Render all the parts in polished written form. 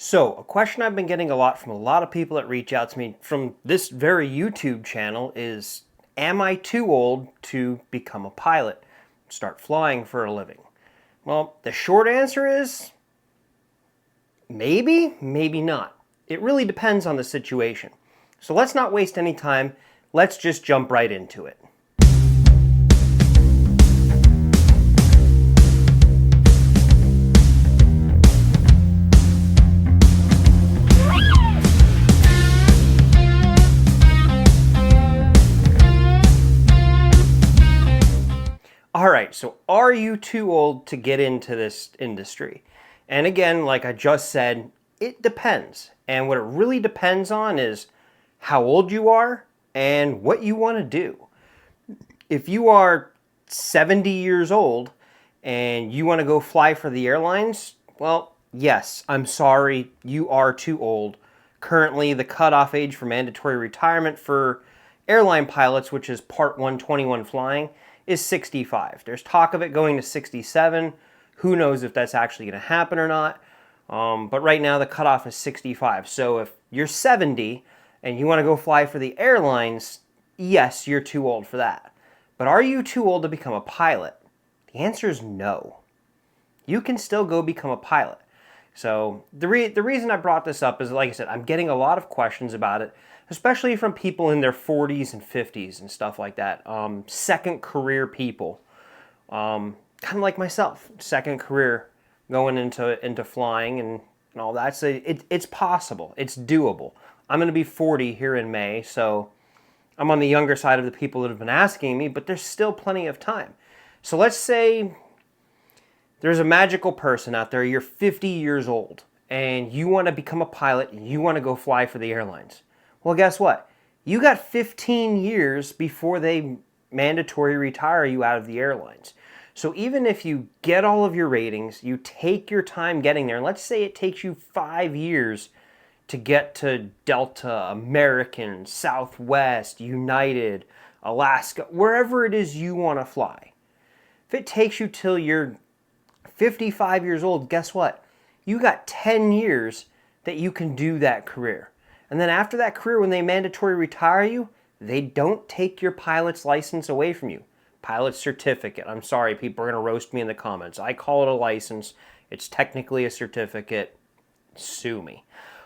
So, a question I've been getting a lot from a lot of people that reach out to me from this very YouTube channel is, am I too old to become a pilot, start flying for a living? Well, the short answer is maybe, maybe not. It really depends on the situation. So let's not waste any time. Let's just jump right into it. All right, so are you too old to get into this industry? And again, like I just said, it depends. And what it really depends on is how old you are and what you want to do. If you are 70 years old and you want to go fly for the airlines, well, yes, I'm sorry, you are too old. Currently, the cutoff age for mandatory retirement for airline pilots, which is Part 121 flying, is 65. There's talk of it going to 67. Who knows if that's actually going to happen or not. But right now the cutoff is 65. So if you're 70 and you want to go fly for the airlines, yes, you're too old for that. But are you too old to become a pilot? The answer is no. You can still go become a pilot. So the reason I brought this up is, like I said, I'm getting a lot of questions about it, especially from people in their 40s and 50s and stuff like that. Second career people, kind of like myself, second career going into flying and all that. So it's possible. It's doable. I'm going to be 40 here in May, so I'm on the younger side of the people that have been asking me, but there's still plenty of time. So let's say there's a magical person out there, you're 50 years old, and you want to become a pilot, and you want to go fly for the airlines. Well, guess what? You got 15 years before they mandatory retire you out of the airlines. So even if you get all of your ratings, you take your time getting there, and let's say it takes you 5 years to get to Delta, American, Southwest, United, Alaska, wherever it is you want to fly. If it takes you till you're 55 years old, guess what? You got 10 years that you can do that career. And then after that career, when they mandatory retire you, they don't take your pilot's license away from you. Pilot's certificate. I'm sorry, people are going to roast me in the comments. I call it a license. It's technically a certificate. Sue me.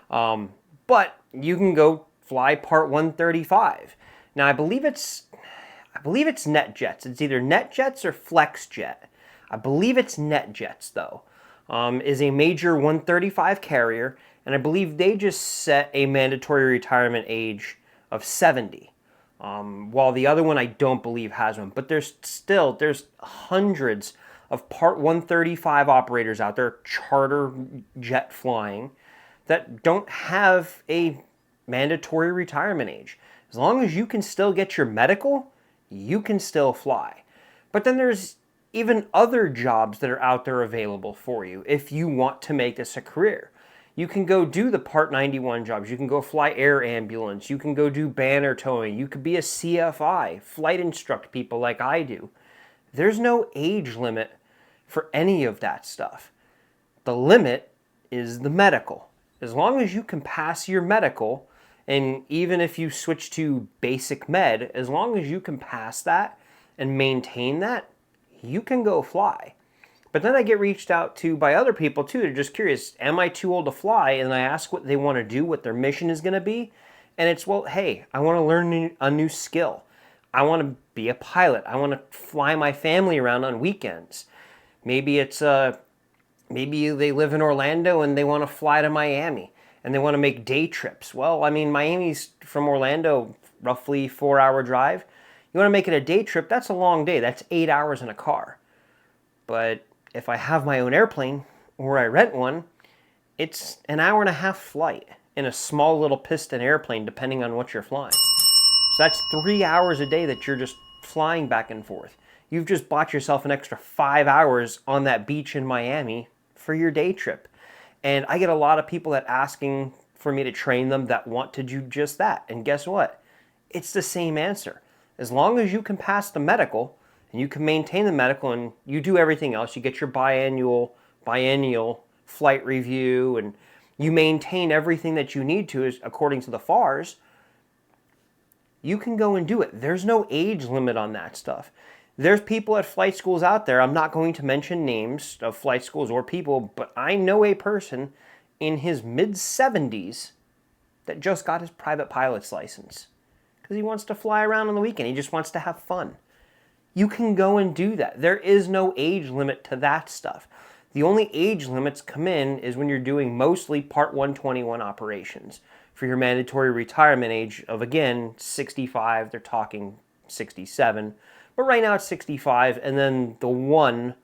But you can go fly Part 135. Now, I believe it's NetJets. It's either NetJets or FlexJet. I believe it's NetJets, though, is a major 135 carrier, and I believe they just set a mandatory retirement age of 70. While the other one I don't believe has one. But there's hundreds of Part 135 operators out there, charter jet flying, that don't have a mandatory retirement age. As long as you can still get your medical, you can still fly. But then there's even other jobs that are out there available for you if you want to make this a career. You can go do the Part 91 jobs. You can go fly air ambulance. You can go do banner towing. You could be a CFI, flight instruct people like I do. There's no age limit for any of that stuff. The limit is the medical. As long as you can pass your medical, and even if you switch to basic med, as long as you can pass that and maintain that, you can go fly. But then I get reached out to by other people too. They're just curious, am I too old to fly? And I ask what they want to do, what their mission is going to be. And it's, well, hey, I want to learn a new skill. I want to be a pilot. I want to fly my family around on weekends. Maybe it's maybe they live in Orlando and they want to fly to Miami and they want to make day trips. Well, I mean, Miami's from Orlando, roughly 4-hour drive. You want to make it a day trip, that's a long day. That's 8 hours in a car. But if I have my own airplane or I rent one, it's an hour and a half flight in a small little piston airplane, depending on what you're flying. So that's 3 hours a day that you're just flying back and forth. You've just bought yourself an extra 5 hours on that beach in Miami for your day trip. And I get a lot of people that asking for me to train them that want to do just that. And guess what? It's the same answer. As long as you can pass the medical and you can maintain the medical and you do everything else, you get your biennial flight review and you maintain everything that you need to according to the FARs, you can go and do it. There's no age limit on that stuff. There's people at flight schools out there, I'm not going to mention names of flight schools or people, but I know a person in his mid-70s that just got his private pilot's license because he wants to fly around on the weekend. He just wants to have fun. You can go and do that. There is no age limit to that stuff. The only age limits come in is when you're doing mostly Part 121 operations for your mandatory retirement age of, again, 65. They're talking 67. But right now it's 65. And then the one,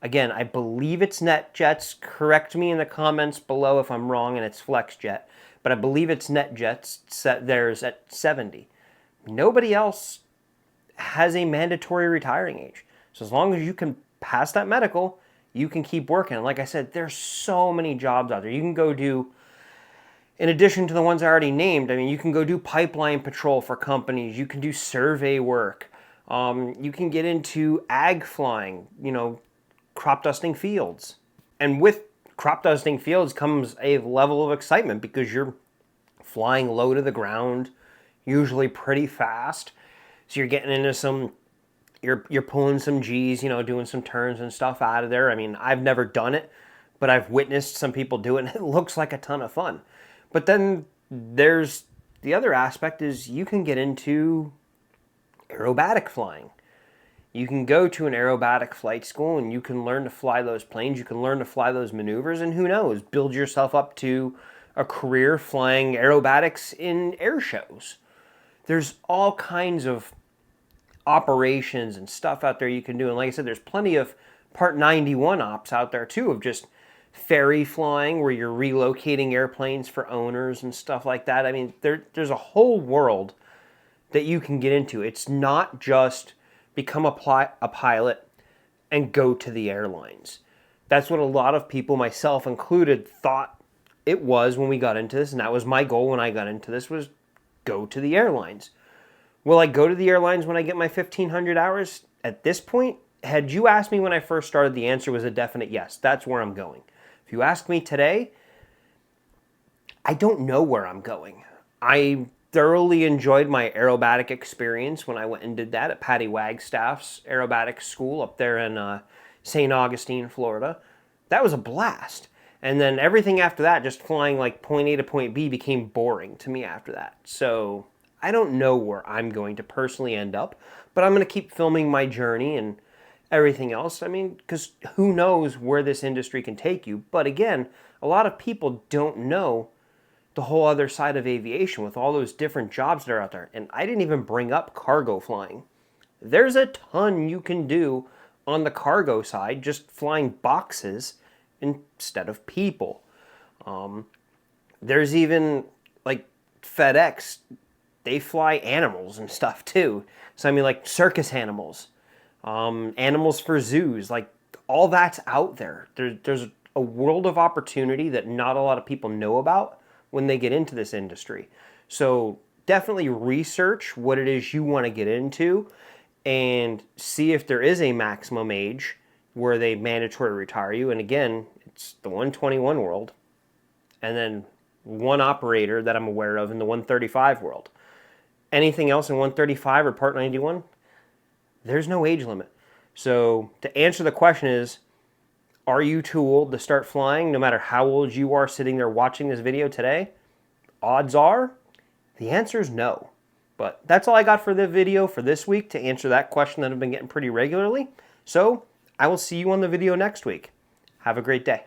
again, I believe it's NetJets. Correct me in the comments below if I'm wrong and it's FlexJet. But I believe it's NetJets set theirs at 70. Nobody else has a mandatory retiring age. So as long as you can pass that medical, you can keep working. And like I said, there's so many jobs out there. You can go do, in addition to the ones I already named, I mean, you can go do pipeline patrol for companies. You can do survey work. You can get into ag flying, crop dusting fields. And with crop dusting fields comes a level of excitement because you're flying low to the ground, usually pretty fast. So you're getting into some, you're pulling some G's, doing some turns and stuff out of there. I mean, I've never done it, but I've witnessed some people do it, and it looks like a ton of fun. But then there's the other aspect is you can get into aerobatic flying. You can go to an aerobatic flight school and you can learn to fly those planes. You can learn to fly those maneuvers, and who knows, build yourself up to a career flying aerobatics in air shows. There's all kinds of operations and stuff out there you can do. And like I said, there's plenty of Part 91 ops out there too, of just ferry flying where you're relocating airplanes for owners and stuff like that. I mean, there's a whole world that you can get into. It's not just become a pilot and go to the airlines. That's what a lot of people, myself included, thought it was when we got into this, and that was my goal when I got into this, was go to the airlines. Will I go to the airlines when I get my 1,500 hours? At this point, had you asked me when I first started, the answer was a definite yes. That's where I'm going. If you ask me today, I don't know where I'm going. I thoroughly enjoyed my aerobatic experience when I went and did that at Patty Wagstaff's aerobatic school up there in St. Augustine, Florida. That was a blast. And then everything after that, just flying like point A to point B, became boring to me after that. So I don't know where I'm going to personally end up, but I'm going to keep filming my journey and everything else. I mean, because who knows where this industry can take you. But again, a lot of people don't know the whole other side of aviation with all those different jobs that are out there. And I didn't even bring up cargo flying. There's a ton you can do on the cargo side, just flying boxes instead of people. There's even like FedEx, they fly animals and stuff too. So I mean, like circus animals, animals for zoos, like all that's out there. There's a world of opportunity that not a lot of people know about when they get into this industry. So definitely research what it is you want to get into and see if there is a maximum age where they mandatory retire you. And again, it's the 121 world, and then one operator that I'm aware of in the 135 world. Anything else in 135 or Part 91, there's no age limit. So to answer the question is, are you too old to start flying no matter how old you are sitting there watching this video today? Odds are, the answer is no. But that's all I got for the video for this week to answer that question that I've been getting pretty regularly. So I will see you on the video next week. Have a great day.